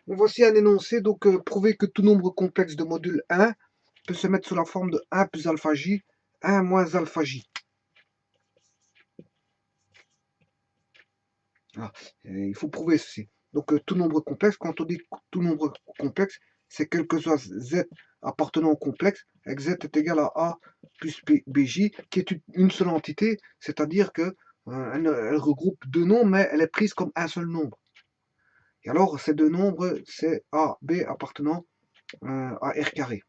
Voici un énoncé, donc prouver que tout nombre complexe de module 1 peut se mettre sous la forme de 1 plus alpha j, 1 moins alpha j. Voilà. Et il faut prouver ceci. Donc tout nombre complexe, quand on dit tout nombre complexe, c'est quel que soit z appartenant au complexe, avec z est égal à a plus bj, qui est une seule entité, c'est-à-dire que elle regroupe deux nombres, mais elle est prise comme un seul nombre. Et alors, ces deux nombres, c'est a, b appartenant à r carré.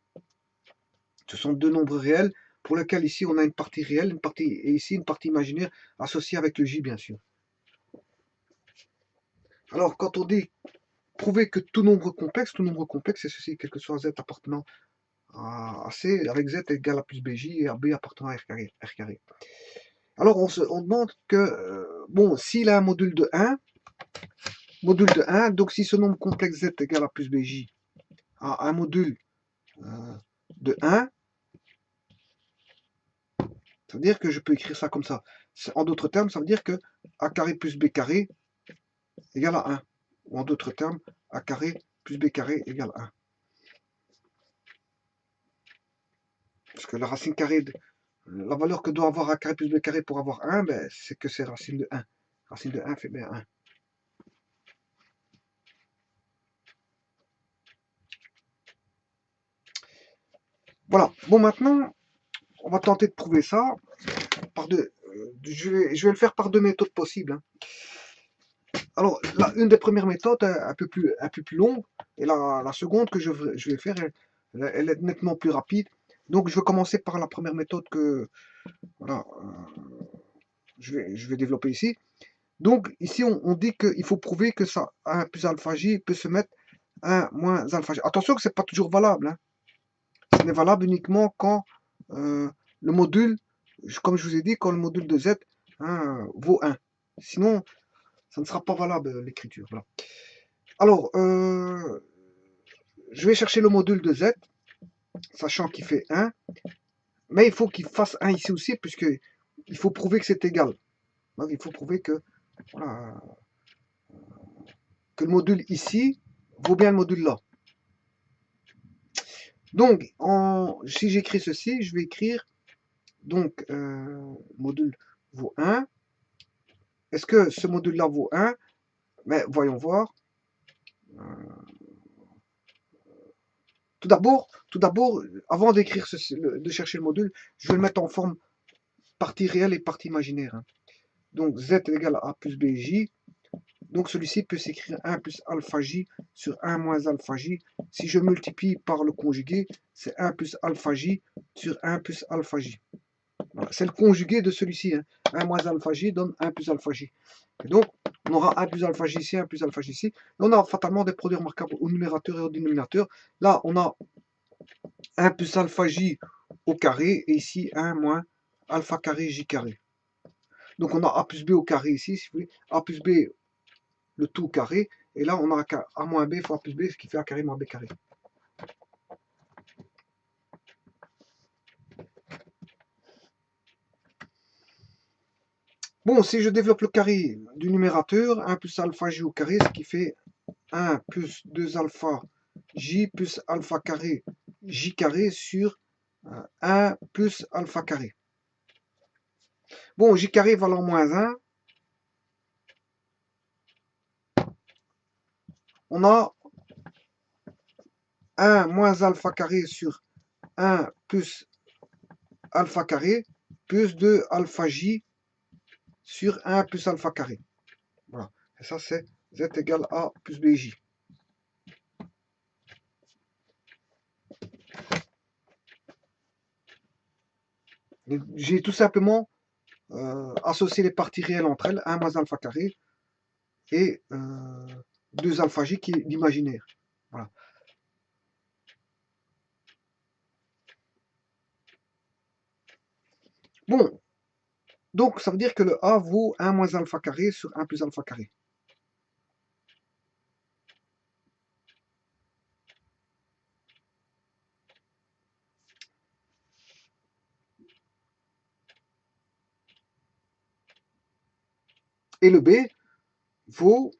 Ce sont deux nombres réels pour lesquels ici on a une partie réelle, une partie, et ici une partie imaginaire associée avec le j bien sûr. Alors quand on dit prouver que tout nombre complexe c'est ceci, quel que soit z appartenant à c, avec z égale à plus bj et à b appartenant à r carré. Alors on demande que, bon, s'il a un module de 1, donc si ce nombre complexe z égale à plus bj a un module de 1, ça veut dire que je peux écrire ça comme ça. En d'autres termes, ça veut dire que a carré plus b carré égale à 1. Ou en d'autres termes, a carré plus b carré égale 1. Parce que la racine carrée, la valeur que doit avoir a carré plus b carré pour avoir 1, ben, c'est que c'est racine de 1. Racine de 1 fait bien 1. Voilà. Bon, maintenant, on va tenter de prouver ça. Je vais le faire par deux méthodes possibles. Hein. Alors, une des premières méthodes, un peu plus longue, et la seconde que je vais faire, elle est nettement plus rapide. Donc, je vais commencer par la première méthode que voilà, je vais développer ici. Donc, ici, on dit qu'il faut prouver que ça 1 plus alpha j peut se mettre 1 moins alpha j. Attention que ce n'est pas toujours valable. Hein. Ce n'est valable uniquement quand le module, comme je vous ai dit, quand le module de z vaut 1. Sinon, ça ne sera pas valable l'écriture. Voilà. Alors, je vais chercher le module de z, sachant qu'il fait 1, mais il faut qu'il fasse 1 ici aussi, puisque il faut prouver que c'est égal. Donc, il faut prouver que, voilà, que le module ici vaut bien le module là. Donc, si j'écris ceci, je vais écrire, donc, module vaut 1. Est-ce que ce module-là vaut 1? Mais voyons voir. Tout d'abord, avant d'écrire de chercher le module, je vais le mettre en forme partie réelle et partie imaginaire. Hein. Donc z est égal à a plus bj. Donc celui-ci peut s'écrire 1 plus alpha j sur 1 moins alpha j. Si je multiplie par le conjugué, c'est 1 plus alpha j sur 1 plus alpha j. Voilà. C'est le conjugué de celui-ci. Hein. 1 moins alpha j donne 1 plus alpha j. Et donc, on aura 1 plus alpha j ici, 1 plus alpha j ici. Là, on a fatalement des produits remarquables au numérateur et au dénominateur. Là, on a 1 plus alpha j au carré, et ici 1 moins alpha carré j carré. Donc on a a plus b au carré ici, si vous voulez, a plus b le tout au carré, et là on a a moins b fois a plus b, ce qui fait a carré moins b carré. Bon, si je développe le carré du numérateur, 1 plus alpha j au carré, ce qui fait 1 plus 2 alpha j plus alpha carré j carré sur 1 plus alpha carré. Bon, j carré valant moins 1, on a 1 moins alpha carré sur 1 plus alpha carré plus 2 alpha j sur 1 plus alpha carré. Voilà. Et ça, c'est z égale a plus bj. J'ai tout simplement associé les parties réelles entre elles, 1 moins alpha carré et 2 alpha j qui est l'imaginaire. Voilà. Bon, donc ça veut dire que le a vaut 1 moins alpha carré sur 1 plus alpha carré. Et le b vaut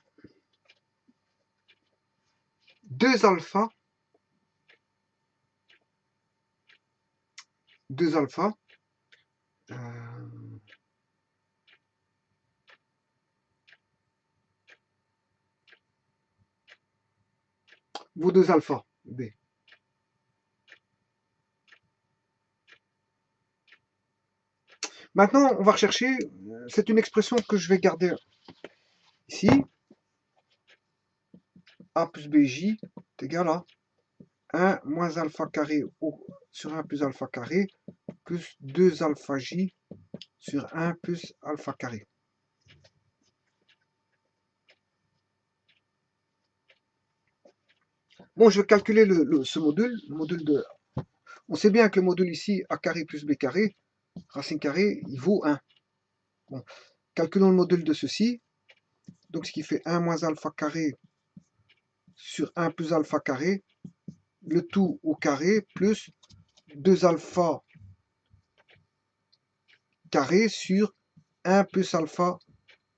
2 alpha, 2 alpha, vos 2 alpha, B. Maintenant, on va rechercher, c'est une expression que je vais garder ici. A plus BJ est égal à 1 moins alpha carré sur 1 plus alpha carré plus 2 alpha J sur 1 plus alpha carré. Bon, je vais calculer ce module, le module de... On sait bien que le module ici, A carré plus B carré, racine carrée, il vaut 1. Bon, calculons le module de ceci. Donc, ce qui fait 1 moins alpha carré sur 1 plus alpha carré, le tout au carré, plus 2 alpha carré sur 1 plus alpha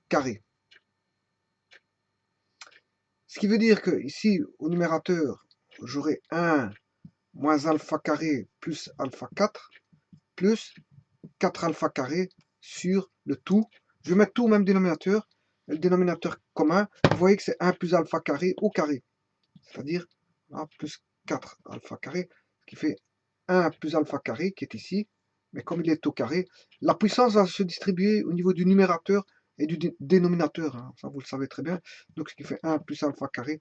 carré. Ce qui veut dire que ici, au numérateur, j'aurai 1 moins alpha carré plus alpha 4 plus 4 alpha carré sur le tout. Je vais mettre tout au même dénominateur. Le dénominateur commun, vous voyez que c'est 1 plus alpha carré au carré. C'est-à-dire plus 4 alpha carré, ce qui fait 1 plus alpha carré qui est ici. Mais comme il est au carré, la puissance va se distribuer au niveau du numérateur et du dénominateur. Hein. Ça, vous le savez très bien. Donc, ce qui fait 1 plus alpha carré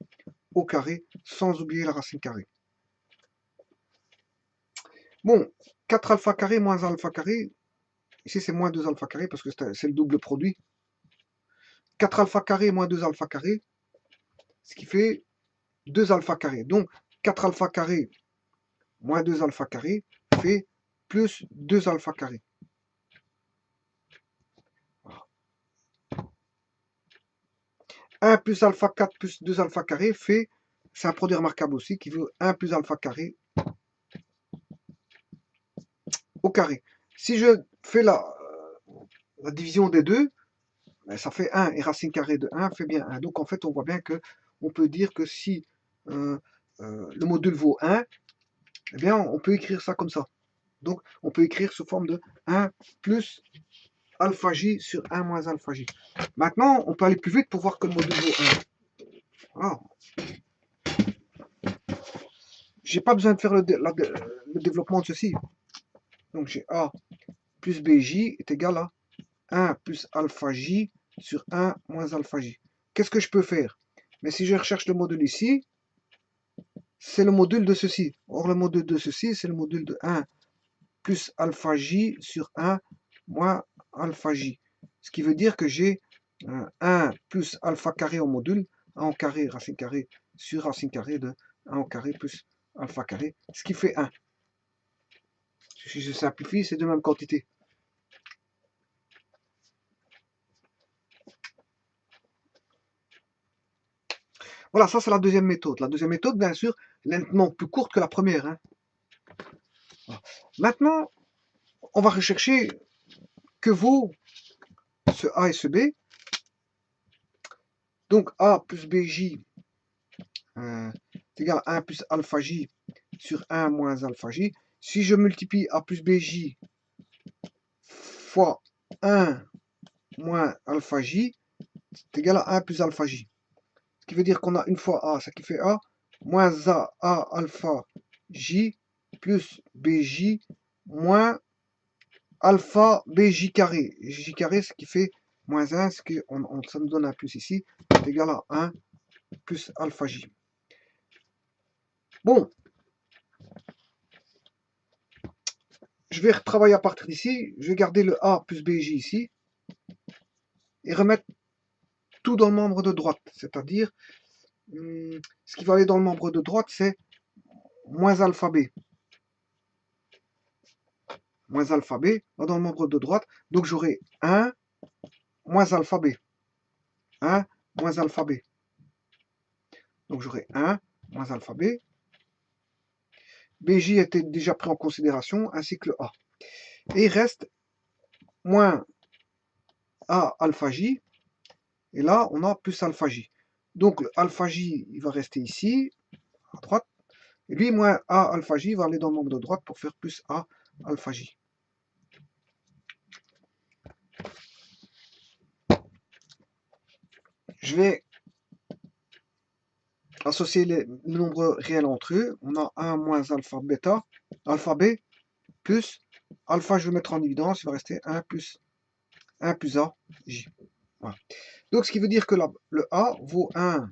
au carré, sans oublier la racine carrée. Bon, 4 alpha carré moins alpha carré, ici c'est moins 2 alpha carré parce que c'est le double produit. 4 alpha carré moins 2 alpha carré, ce qui fait 2 alpha carré. Donc 4 alpha carré moins 2 alpha carré fait plus 2 alpha carré. Voilà. 1 plus alpha 4 plus 2 alpha carré fait, c'est un produit remarquable aussi, qui veut 1 plus alpha carré au carré. Si je fais la division des deux, ça fait 1 et racine carrée de 1 fait bien 1. Donc en fait, on voit bien que on peut dire que si le module vaut 1, eh bien on peut écrire ça comme ça. Donc on peut écrire sous forme de 1 plus alpha j sur 1 moins alpha j. Maintenant, on peut aller plus vite pour voir que le module vaut 1. Voilà. J'ai pas besoin de faire le développement de ceci. Donc j'ai A plus BJ est égal à 1 plus alpha j sur 1 moins alpha j. Qu'est-ce que je peux faire? Mais si je recherche le module ici, c'est le module de ceci. Or, le module de ceci, c'est le module de 1 plus alpha j sur 1 moins alpha j. Ce qui veut dire que j'ai 1 plus alpha carré au module, 1 au carré, racine carrée, sur racine carrée de 1 au carré plus alpha carré, ce qui fait 1. Si je simplifie, c'est de même quantité. Voilà, ça c'est la deuxième méthode. La deuxième méthode, bien sûr, nettement plus courte que la première. Hein. Maintenant, on va rechercher que vaut ce A et ce B. Donc A plus BJ est égal à 1 plus alpha J sur 1 moins alpha J. Si je multiplie A plus BJ fois 1 moins alpha J, c'est égal à 1 plus alpha J. Ce qui veut dire qu'on a une fois A, ce qui fait A, moins A alpha J plus BJ moins alpha BJ carré. J carré, ce qui fait moins 1, ce qui, ça nous donne un plus ici, est égal à 1 plus alpha J. Bon, je vais retravailler à partir d'ici, je vais garder le A plus BJ ici, et remettre tout dans le membre de droite, c'est-à-dire, ce qui va aller dans le membre de droite, c'est moins alpha B. Moins alpha B va dans le membre de droite, donc j'aurai 1 moins alpha B. 1 moins alpha B. Donc j'aurai 1 moins alpha B. BJ était déjà pris en considération, ainsi que le A. Et il reste moins A alpha J. Et là, on a plus alpha J. Donc le alpha J, il va rester ici. à droite. Et lui, moins A alpha j va aller dans le membre de droite pour faire plus A alpha j. Je vais associer les nombres réels entre eux. On a 1 moins alpha bêta, alpha b, plus alpha, je vais mettre en évidence, il va rester 1 plus A, j. Voilà. Donc, ce qui veut dire que le A vaut 1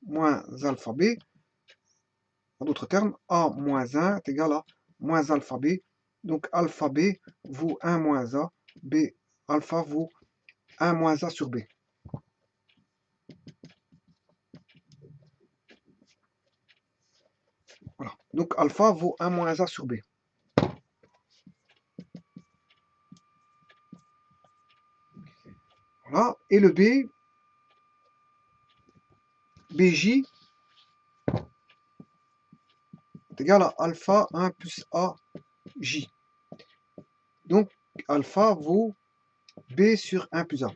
moins alpha b. En d'autres termes, A moins 1 est égal à moins alpha b. Donc, alpha b vaut 1 moins A, b alpha vaut 1 moins A sur b. Voilà. Donc, alpha vaut 1 moins A sur b. Voilà. Et le b, bj, est égal à alpha 1 plus A j. Donc, alpha vaut b sur 1 plus A.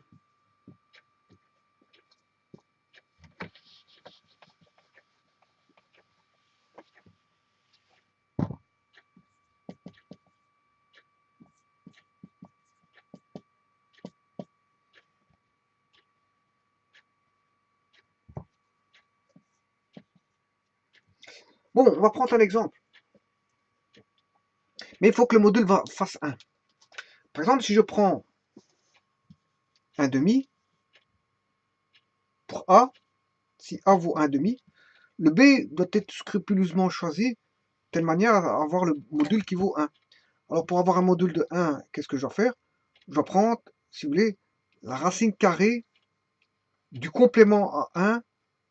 Bon, on va prendre un exemple. Mais il faut que le module fasse 1. Par exemple, si je prends un demi, pour A, si A vaut 1 demi, le B doit être scrupuleusement choisi de telle manière à avoir le module qui vaut 1. Alors pour avoir un module de 1, qu'est-ce que je dois faire? Je dois prendre, si vous voulez, la racine carrée du complément à 1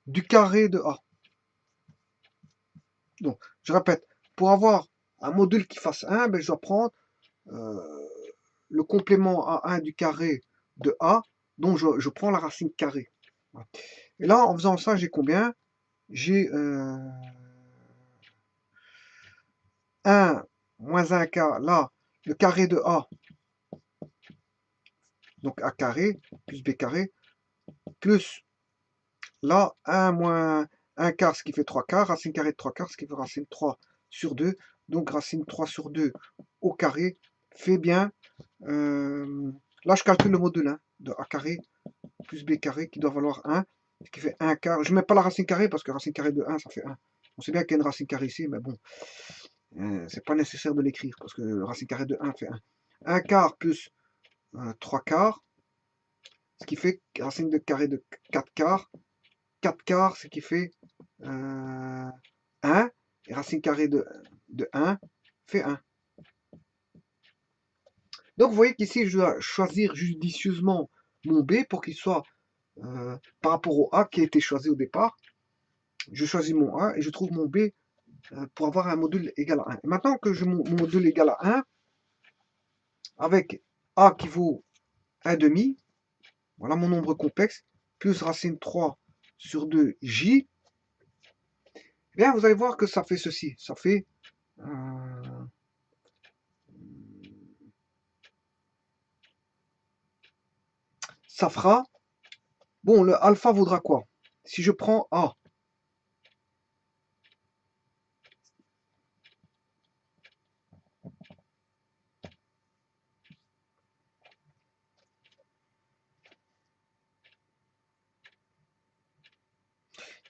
du carré de A. Donc, je répète, pour avoir un module qui fasse 1, ben, je dois prendre le complément à 1 du carré de A, donc je prends la racine carrée. Et là, en faisant ça, j'ai combien? J'ai 1 moins 1K, là, le carré de A, donc A carré, plus B carré, plus là, 1 moins 1 quart, ce qui fait 3 quarts, racine carrée de 3 quarts, ce qui fait racine 3 sur 2, donc racine 3 sur 2 au carré, fait bien, là je calcule le module de A carré plus B carré qui doit valoir 1, ce qui fait 1 quart, je ne mets pas la racine carrée parce que racine carrée de 1 ça fait 1, on sait bien qu'il y a une racine carrée ici, mais bon, c'est pas nécessaire de l'écrire parce que le racine carrée de 1 fait 1. 1 quart plus 3 quarts, ce qui fait racine de carré de 4 quarts. 4 quarts, ce qui fait 1. Et racine carrée de 1 fait 1. Donc vous voyez qu'ici, je dois choisir judicieusement mon B pour qu'il soit par rapport au A qui a été choisi au départ. Je choisis mon A et je trouve mon B pour avoir un module égal à 1. Et maintenant que j'ai mon module égal à 1, avec A qui vaut 1 demi, voilà mon nombre complexe, plus racine 3 sur 2 J, eh bien vous allez voir que ça fait ceci. Ça fait ça fera, bon, le alpha vaudra quoi? Si je prends A,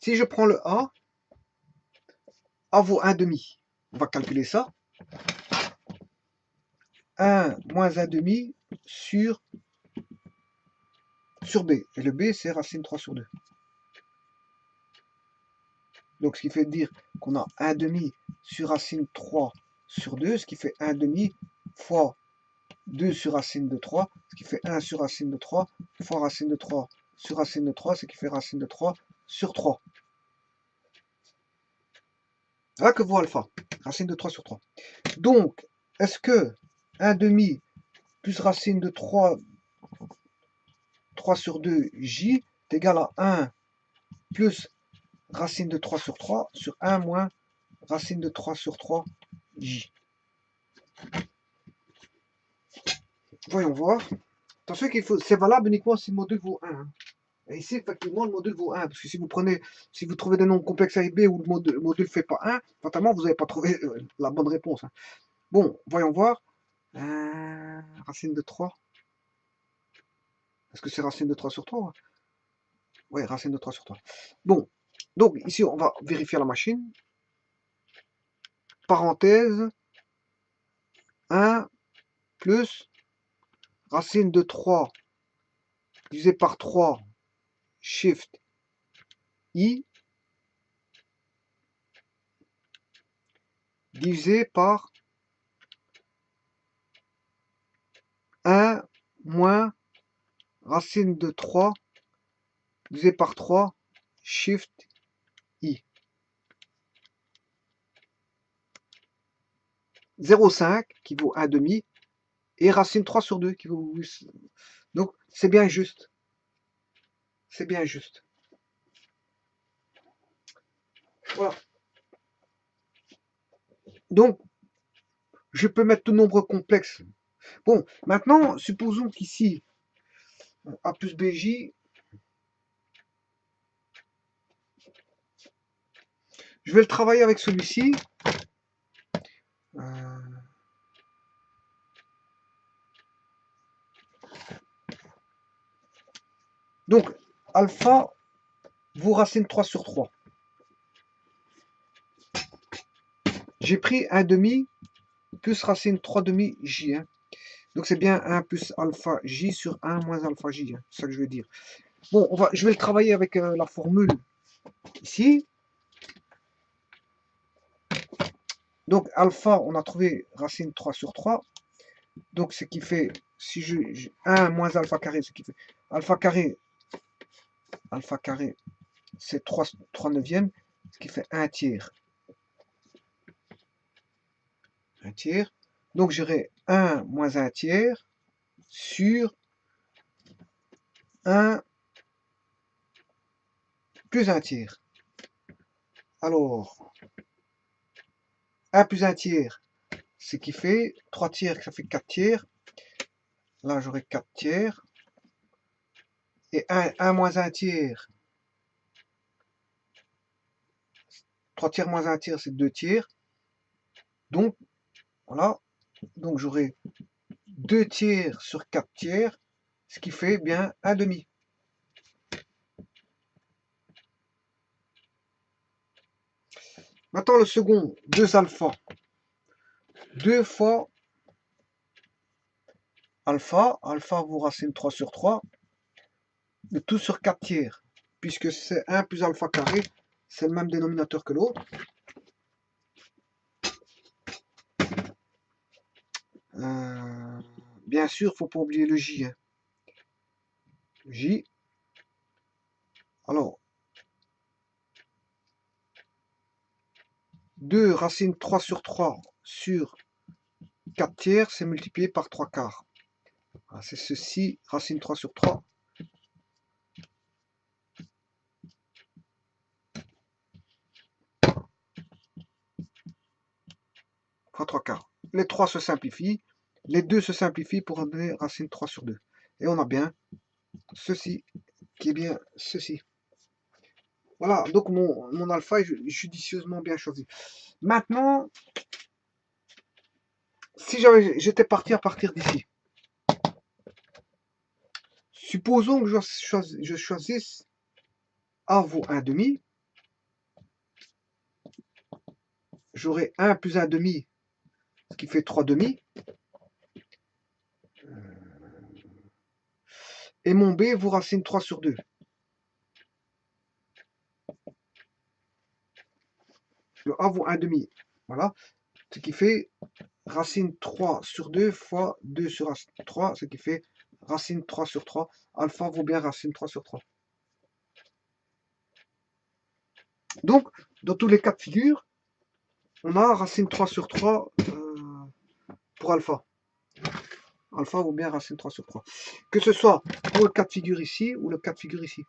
si je prends le A vaut 1 demi. On va calculer ça. 1 moins 1 demi sur B. Et le B, c'est racine 3 sur 2. Donc, ce qui fait dire qu'on a 1 demi sur racine 3 sur 2, ce qui fait 1 demi fois 2 sur racine de 3, ce qui fait 1 sur racine de 3, fois racine de 3 sur racine de 3, ce qui fait racine de 3 sur 3. Là que vaut alpha, racine de 3 sur 3. Donc, est-ce que 1 demi plus racine de 3 sur 2 j est égal à 1 plus racine de 3 sur 1 moins racine de 3 sur 3 j. Voyons voir. Attention qu'il faut, c'est valable uniquement si le module vaut 1. Et ici, effectivement, le module vaut 1. Parce que si vous trouvez des nombres complexes A et B où le module ne fait pas 1, fatalement, vous n'avez pas trouvé la bonne réponse. Hein. Bon, voyons voir. Racine de 3. Est-ce que c'est racine de 3 sur 3? Oui, racine de 3 sur 3. Bon, donc ici, on va vérifier la machine. Parenthèse, 1 plus racine de 3 divisé par 3, shift I, divisé par 1 moins racine de 3 divisé par 3, shift I. 0,5 qui vaut 1 demi et racine 3 sur 2 qui vaut 8. Donc c'est bien juste. C'est bien juste. Voilà. Donc je peux mettre tout nombre complexe. Bon, maintenant, supposons qu'ici, A plus BJ, je vais le travailler avec celui-ci. Donc, alpha vaut racine 3 sur 3. J'ai pris 1 demi plus racine 3 demi J. Hein. Donc c'est bien 1 plus alpha J sur 1 moins alpha J. Hein. C'est ça que je veux dire. Bon, je vais le travailler avec la formule ici. Donc alpha, on a trouvé racine 3 sur 3. Donc ce qui fait, si je 1 moins alpha carré, ce qui fait alpha carré, c'est 3 neuvièmes, ce qui fait 1 tiers. 1 tiers. Donc j'aurai 1 moins 1 tiers sur 1 plus 1 tiers. Alors, 1 plus 1 tiers, ce qui fait 3 tiers, ça fait 4 tiers. Là, j'aurai 4 tiers. Et 1 moins 1 tiers. 3 tiers moins 1 tiers, c'est 2 tiers. Donc, voilà. Donc, j'aurai 2 tiers sur 4 tiers, ce qui fait bien 1 demi. Maintenant, le second, 2 alpha. 2 fois alpha. Alpha vaut racine 3 sur 3. Le tout sur 4 tiers. Puisque c'est 1 plus alpha carré, c'est le même dénominateur que l'autre. Bien sûr, il ne faut pas oublier le J. Hein. J. Alors, 2 racine 3 sur 3 sur 4 tiers, c'est multiplié par 3 quarts. C'est ceci, racine 3 sur 3. Fois 3 quarts. Les 3 se simplifient. Les 2 se simplifient pour donner racine 3 sur 2. Et on a bien ceci, qui est bien ceci. Voilà, donc mon alpha est judicieusement bien choisi. Maintenant, si j'étais parti à partir d'ici, supposons que je choisisse A vaut 1 demi, j'aurai 1 plus 1 demi, ce qui fait 3 demi, et mon B vaut racine 3 sur 2. Le A vaut 1 demi, voilà, ce qui fait racine 3 sur 2 fois 2 sur 3, ce qui fait racine 3 sur 3. Alpha vaut bien racine 3 sur 3. Donc, dans tous les cas de figure, on a racine 3 sur 3 pour alpha. Alpha vaut bien racine 3 sur 3. Que ce soit pour le cas de figure ici ou le cas de figure ici.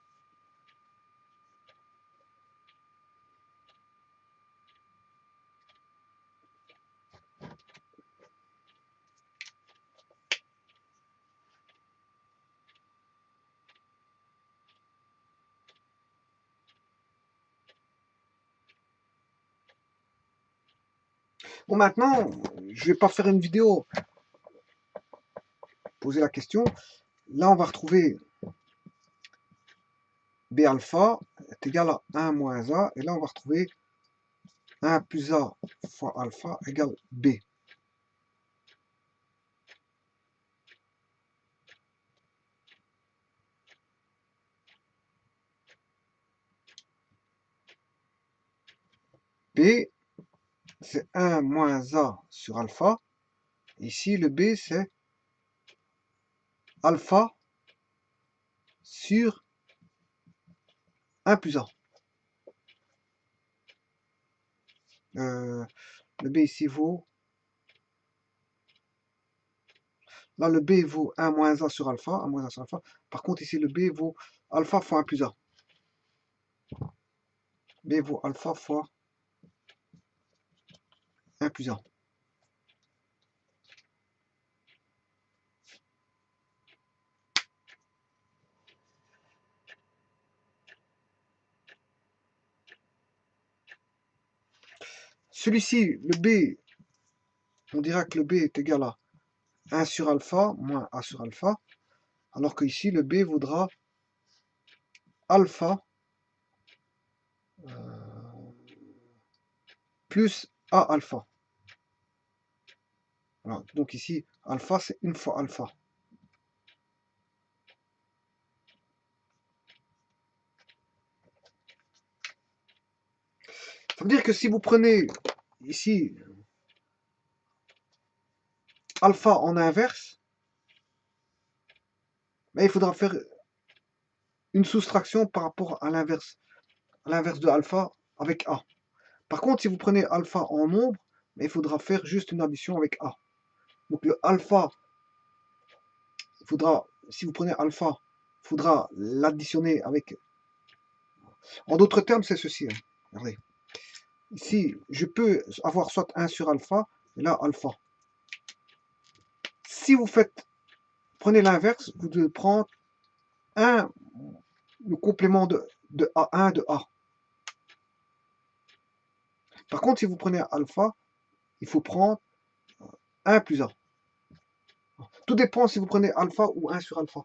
Bon, maintenant, je vais pas faire une vidéo, poser la question. Là, on va retrouver B alpha est égal à 1 moins A. Et là, on va retrouver 1 plus A fois alpha égale B. B, c'est 1 moins A sur alpha. Ici, le B, c'est alpha sur 1 plus A. Le B ici vaut... Là, le B vaut 1 moins A sur alpha. 1 moins A sur alpha. Par contre, ici, le B vaut alpha fois 1 plus A. B vaut alpha fois 1 plus A. Celui-ci, le B, on dira que le B est égal à 1 sur alpha moins A sur alpha, alors que ici, le B vaudra alpha plus A alpha. Voilà. Donc ici, alpha, c'est 1 fois alpha. Ça veut dire que si vous prenez ici alpha en inverse, ben, il faudra faire une soustraction par rapport à l'inverse de alpha avec A. Par contre, si vous prenez alpha en nombre, ben, il faudra faire juste une addition avec A. Donc le alpha, il faudra, si vous prenez alpha, il faudra l'additionner avec... En d'autres termes, c'est ceci. Hein. Regardez. Ici, je peux avoir soit 1 sur alpha, et là, alpha. Si vous faites, prenez l'inverse, vous devez prendre 1, le complément de A1 de A. Par contre, si vous prenez alpha, il faut prendre 1 plus A. Tout dépend si vous prenez alpha ou 1 sur alpha.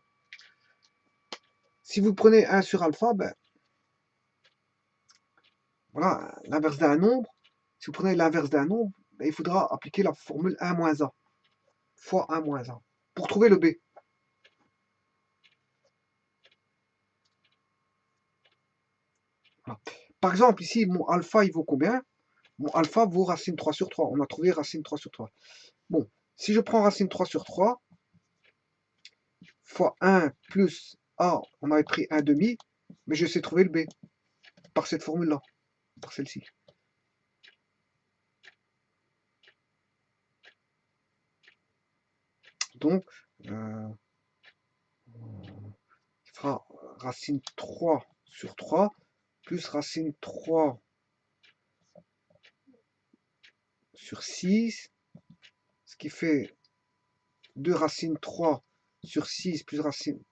Si vous prenez 1 sur alpha, ben, voilà, l'inverse d'un nombre. Si vous prenez l'inverse d'un nombre, ben, il faudra appliquer la formule 1 moins A fois 1 moins A pour trouver le B. Voilà. Par exemple, ici, mon alpha, il vaut combien? Mon alpha vaut racine 3 sur 3. On a trouvé racine 3 sur 3. Bon, si je prends racine 3 sur 3, fois 1 plus A, on avait pris 1 demi, mais je sais trouver le B par cette formule-là, par celle-ci. Donc, il fera racine 3 sur 3 plus racine 3 sur 6, ce qui fait 2 racines 3 sur 6 plus racine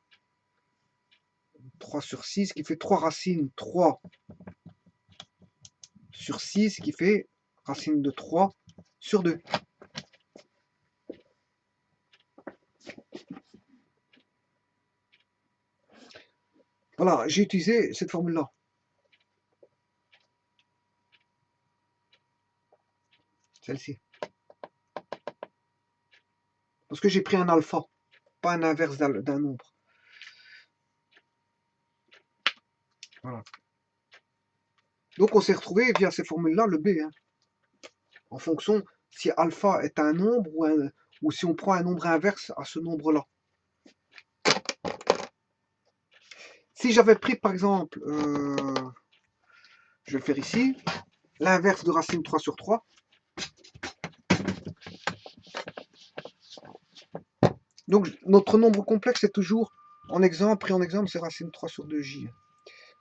3 sur 6, ce qui fait 3 racines 3 sur 6, ce qui fait racine de 3 sur 2. Voilà, j'ai utilisé cette formule-là. Celle-ci. Parce que j'ai pris un alpha, pas un inverse d'un nombre. Voilà. Donc on s'est retrouvé via ces formules-là le B. Hein, en fonction si alpha est un nombre ou si on prend un nombre inverse à ce nombre-là. Si j'avais pris par exemple, je vais le faire ici, l'inverse de racine 3 sur 3. Donc notre nombre complexe est toujours en exemple, pris en exemple, c'est racine 3 sur 2j.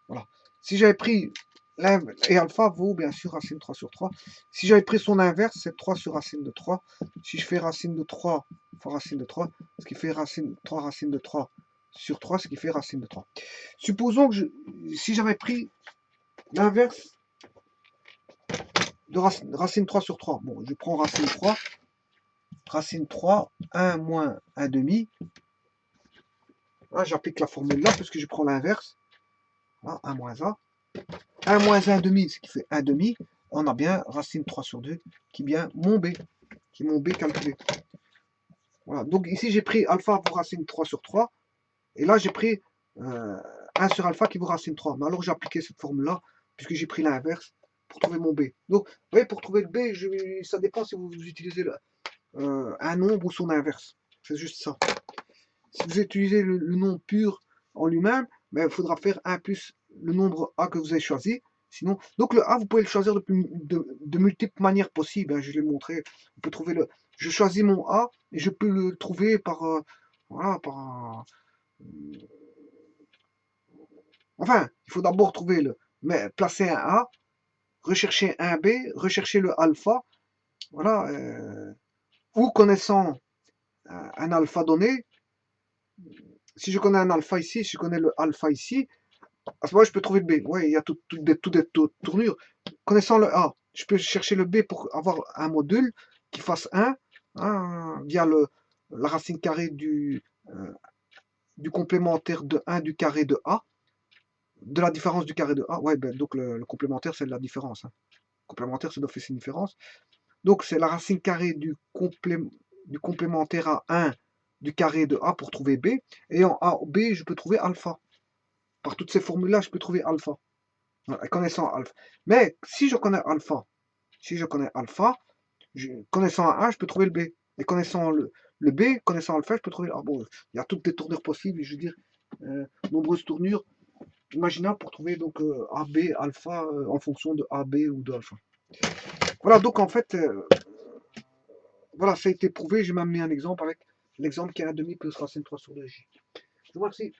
Voilà. Si j'avais pris et alpha vaut bien sûr racine 3 sur 3. Si j'avais pris son inverse, c'est 3 sur racine de 3. Si je fais racine de 3 fois racine de 3, ce qui fait 3 racine de 3 sur 3, ce qui fait racine de 3. Supposons que si j'avais pris l'inverse de racine 3 sur 3. Bon, je prends racine 3. Racine 3, 1 moins 1 demi. J'applique la formule là, puisque je prends l'inverse. 1 moins A. 1 moins 1 demi, ce qui fait 1 demi. On a bien racine 3 sur 2, qui est bien mon B. Qui est mon B calculé. Voilà. Donc ici, j'ai pris alpha pour racine 3 sur 3. Et là, j'ai pris 1 sur alpha qui vaut racine 3. Mais alors, j'ai appliqué cette formule-là, puisque j'ai pris l'inverse pour trouver mon B. Donc, vous voyez, pour trouver le B, ça dépend si vous utilisez un nombre ou son inverse. C'est juste ça. Si vous utilisez le nombre pur en lui-même, ben, il faudra faire 1 plus le nombre A que vous avez choisi. Sinon, donc le A, vous pouvez le choisir de multiples manières possibles. Je l'ai montré. On peut trouver je choisis mon A et je peux le trouver par, voilà, enfin, il faut d'abord trouver mais placer un A, rechercher un B, rechercher le alpha, voilà, ou connaissant un alpha donné. Si je connais un alpha ici, si je connais le alpha ici, à ce moment-là, je peux trouver le B. Oui, il y a toutes des tournures. Connaissant le A, je peux chercher le B pour avoir un module qui fasse 1, via la racine carrée du complémentaire de 1 du carré de A, de la différence du carré de A. Ouais, ben, donc le complémentaire, c'est la différence. Complémentaire, ça doit faire une différence. Donc, c'est la racine carrée du complémentaire à 1 du carré de A pour trouver B. Et en A ou B, je peux trouver alpha. Par toutes ces formules-là, je peux trouver alpha. Voilà, connaissant alpha. Mais si je connais alpha, connaissant A, je peux trouver le B. Et connaissant le B, connaissant alpha, je peux trouver... Ah bon, il y a toutes les tournures possibles, je veux dire, nombreuses tournures imaginables pour trouver donc AB, alpha, en fonction de AB ou de alpha. Voilà, donc en fait, voilà, ça a été prouvé. J'ai même mis un exemple avec l'exemple qui est 1 demi plus racine 3 sur 2j. Je vous remercie.